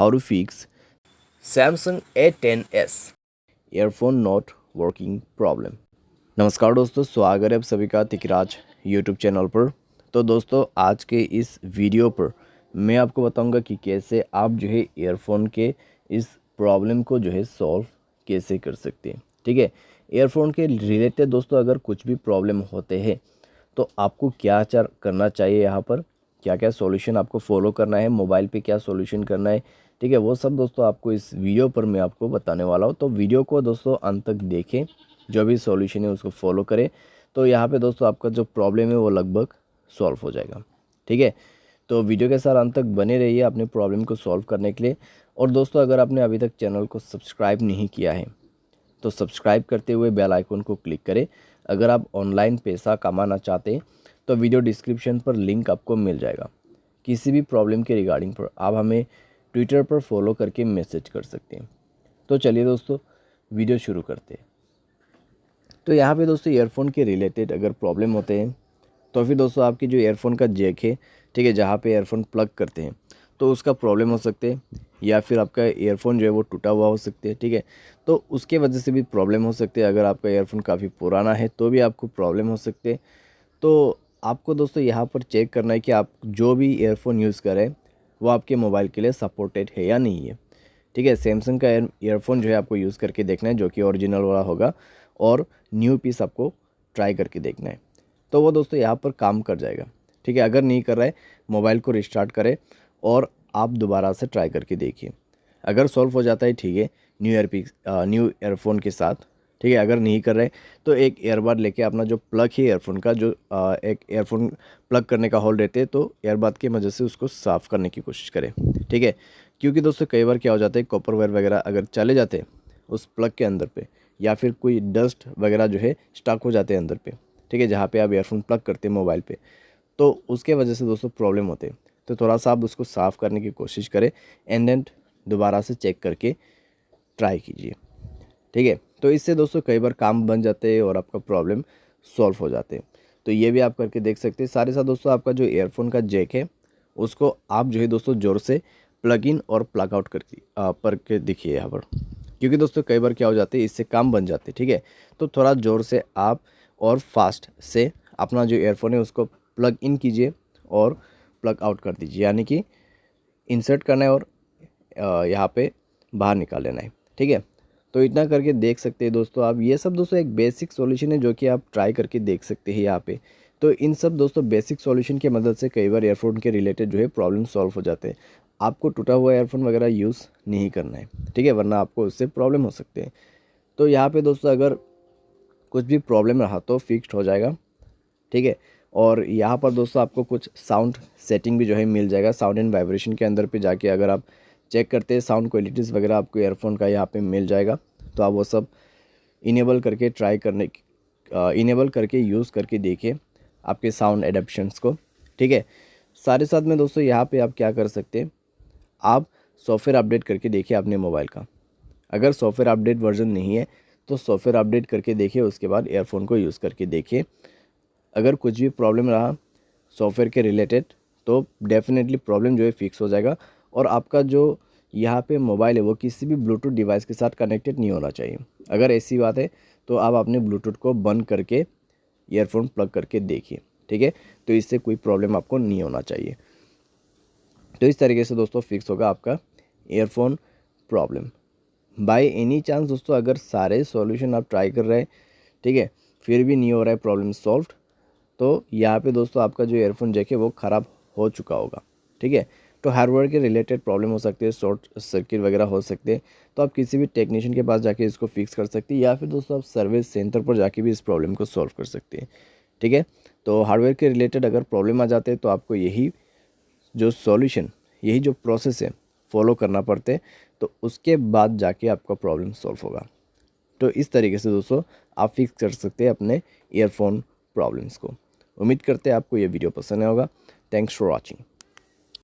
how to fix Samsung A10S earphone not working problem। नमस्कार दोस्तों, स्वागत है आप सभी का तिकराज यूट्यूब चैनल पर। तो दोस्तों, आज के इस वीडियो पर मैं आपको बताऊंगा कि कैसे आप जो है ईयरफोन के इस प्रॉब्लम को जो है सॉल्व कैसे कर सकते हैं। ठीक है, ईयरफोन के रिलेटेड दोस्तों अगर कुछ भी प्रॉब्लम होते हैं तो आपको क्या करना चाहिए, यहाँ पर क्या क्या सॉल्यूशन आपको फॉलो करना है, मोबाइल पे क्या सॉल्यूशन करना है। ठीक है, वो सब दोस्तों आपको इस वीडियो पर मैं आपको बताने वाला हूँ। तो वीडियो को दोस्तों अंत तक देखें, जो भी सॉल्यूशन है उसको फॉलो करें, तो यहाँ पे दोस्तों आपका जो प्रॉब्लम है वो लगभग सॉल्व हो जाएगा। ठीक है, तो वीडियो के साथ अंत तक बने रहिए अपने प्रॉब्लम को सॉल्व करने के लिए। और दोस्तों, अगर आपने अभी तक चैनल को सब्सक्राइब नहीं किया है तो सब्सक्राइब करते हुए बेल आइकन को क्लिक करें। अगर आप ऑनलाइन पैसा कमाना चाहते हैं तो वीडियो डिस्क्रिप्शन पर लिंक आपको मिल जाएगा। किसी भी प्रॉब्लम के रिगार्डिंग पर आप हमें ट्विटर पर फॉलो करके मैसेज कर सकते हैं। तो चलिए दोस्तों, वीडियो शुरू करते हैं। तो यहाँ पे दोस्तों ईयरफोन के रिलेटेड अगर प्रॉब्लम होते हैं तो फिर दोस्तों आपकी जो ईयरफोन का जैक है, ठीक है, जहाँ पे ईयरफोन प्लग करते हैं तो उसका प्रॉब्लम हो सकते हैं, या फिर आपका ईयरफोन जो है वो टूटा हुआ हो सकते हैं। ठीक है, तो उसके वजह से भी प्रॉब्लम हो सकती है। अगर आपका ईयरफोन काफ़ी पुराना है तो भी आपको प्रॉब्लम हो सकते हैं। तो आपको दोस्तों यहाँ पर चेक करना है कि आप जो भी ईयरफोन यूज़ करें वो आपके मोबाइल के लिए सपोर्टेड है या नहीं है। ठीक है, सैमसंग का ईयरफोन जो है आपको यूज़ करके देखना है, जो कि ओरिजिनल वाला होगा, और न्यू पीस आपको ट्राई करके देखना है। तो वो दोस्तों यहाँ पर काम कर जाएगा। ठीक है, अगर नहीं कर रहा है मोबाइल को रिस्टार्ट करें और आप दोबारा से ट्राई करके देखिए। अगर सॉल्व हो जाता है, ठीक है, न्यू ईयरफोन के साथ। ठीक है, अगर नहीं कर रहे तो एक ईयरबड लेके अपना जो प्लग है ईयरफोन का, जो एक ईयरफोन प्लग करने का होल रहते हैं, तो ईयरबड की मदद से उसको साफ़ करने की कोशिश करें। ठीक है, क्योंकि दोस्तों कई बार क्या हो जाता है, कॉपर वायर वगैरह अगर चले जाते हैं उस प्लग के अंदर पे, या फिर कोई डस्ट वगैरह जो है स्टक हो जाते हैं अंदर पे, ठीक है, जहाँ पे आप ईयरफोन प्लग करते हैं मोबाइल पे, तो उसके वजह से दोस्तों प्रॉब्लम होते हैं। तो थोड़ा सा आप उसको साफ़ करने की कोशिश करें, एंड देन दोबारा से चेक करके ट्राई कीजिए। ठीक है, तो इससे दोस्तों कई बार काम बन जाते हैं और आपका प्रॉब्लम सॉल्व हो जाते हैं। तो ये भी आप करके देख सकते हैं। साथ ही साथ दोस्तों आपका जो ईयरफोन का जैक है उसको आप जो है दोस्तों ज़ोर से प्लग इन और प्लग आउट करके देखिए यहाँ पर, क्योंकि दोस्तों कई बार क्या हो जाते हैं, इससे काम बन जाते हैं। ठीक है, तो थोड़ा ज़ोर से आप और फास्ट से अपना जो ईयरफोन है उसको प्लग इन कीजिए और प्लग आउट कर दीजिए, यानी कि इंसर्ट करना है और यहाँ पे बाहर निकाल लेना है। ठीक है, तो इतना करके देख सकते हैं दोस्तों आप। ये सब दोस्तों एक बेसिक सॉल्यूशन है जो कि आप ट्राई करके देख सकते हैं यहाँ पे। तो इन सब दोस्तों बेसिक सॉल्यूशन की मदद से कई बार ईयरफोन के रिलेटेड जो है प्रॉब्लम सॉल्व हो जाते हैं। आपको टूटा हुआ ईयरफोन वगैरह यूज़ नहीं करना है। ठीक है, वरना आपको उससे प्रॉब्लम हो सकते हैं। तो यहाँ पे दोस्तों अगर कुछ भी प्रॉब्लम रहा तो फिक्स्ड हो जाएगा। ठीक है, और यहाँ पर दोस्तों आपको कुछ साउंड सेटिंग भी जो है मिल जाएगा। साउंड एंड वाइब्रेशन के अंदर पे जाके अगर आप चेक करते हैं साउंड क्वालिटीज़ वगैरह आपको ईयरफोन का यहाँ पे मिल जाएगा। तो आप वो सब इनेबल करके इनेबल करके यूज़ करके देखिए आपके साउंड एडेप्शंस को। ठीक है, साथ ही साथ में दोस्तों यहाँ पे आप क्या कर सकते हैं, आप सॉफ्टवेयर अपडेट करके देखिए अपने मोबाइल का। अगर सॉफ्टवेयर अपडेट वर्जन नहीं है तो सॉफ्टवेयर अपडेट करके देखिए, उसके बाद ईयरफोन को यूज़ करके देखिए। अगर कुछ भी प्रॉब्लम रहा सॉफ्टवेयर के रिलेटेड तो डेफिनेटली प्रॉब्लम जो है फिक्स हो जाएगा। और आपका जो यहाँ पे मोबाइल है वो किसी भी ब्लूटूथ डिवाइस के साथ कनेक्टेड नहीं होना चाहिए। अगर ऐसी बात है तो आप अपने ब्लूटूथ को बंद करके ईयरफोन प्लग करके देखिए। ठीक है, तो इससे कोई प्रॉब्लम आपको नहीं होना चाहिए। तो इस तरीके से दोस्तों फिक्स होगा आपका earphone problem. By any chance दोस्तों अगर सारे सॉल्यूशन आप ट्राई कर रहे हैं, ठीक है, फिर भी नहीं हो रहा है प्रॉब्लम सॉल्व, तो यहाँ पे दोस्तों आपका जो ईयरफोन जैक है वो ख़राब हो चुका होगा। ठीक है, तो हार्डवेयर के रिलेटेड प्रॉब्लम हो सकती है, शॉर्ट सर्किट वगैरह हो सकते हैं, तो आप किसी भी टेक्नीशियन के पास जाके इसको फिक्स कर सकते हैं, या फिर दोस्तों आप सर्विस सेंटर पर जाके भी इस प्रॉब्लम को सॉल्व कर सकते हैं। ठीक है, तो हार्डवेयर के रिलेटेड अगर प्रॉब्लम आ जाते हैं तो आपको यही जो प्रोसेस है फॉलो करना पड़ते हैं, तो उसके बाद जाके आपका प्रॉब्लम सॉल्व होगा। तो इस तरीके से दोस्तों आप फिक्स कर सकते हैं अपने ईयरफोन प्रॉब्लम्स को। उम्मीद करते हैं आपको ये वीडियो पसंद आया होगा। Thanks for watching.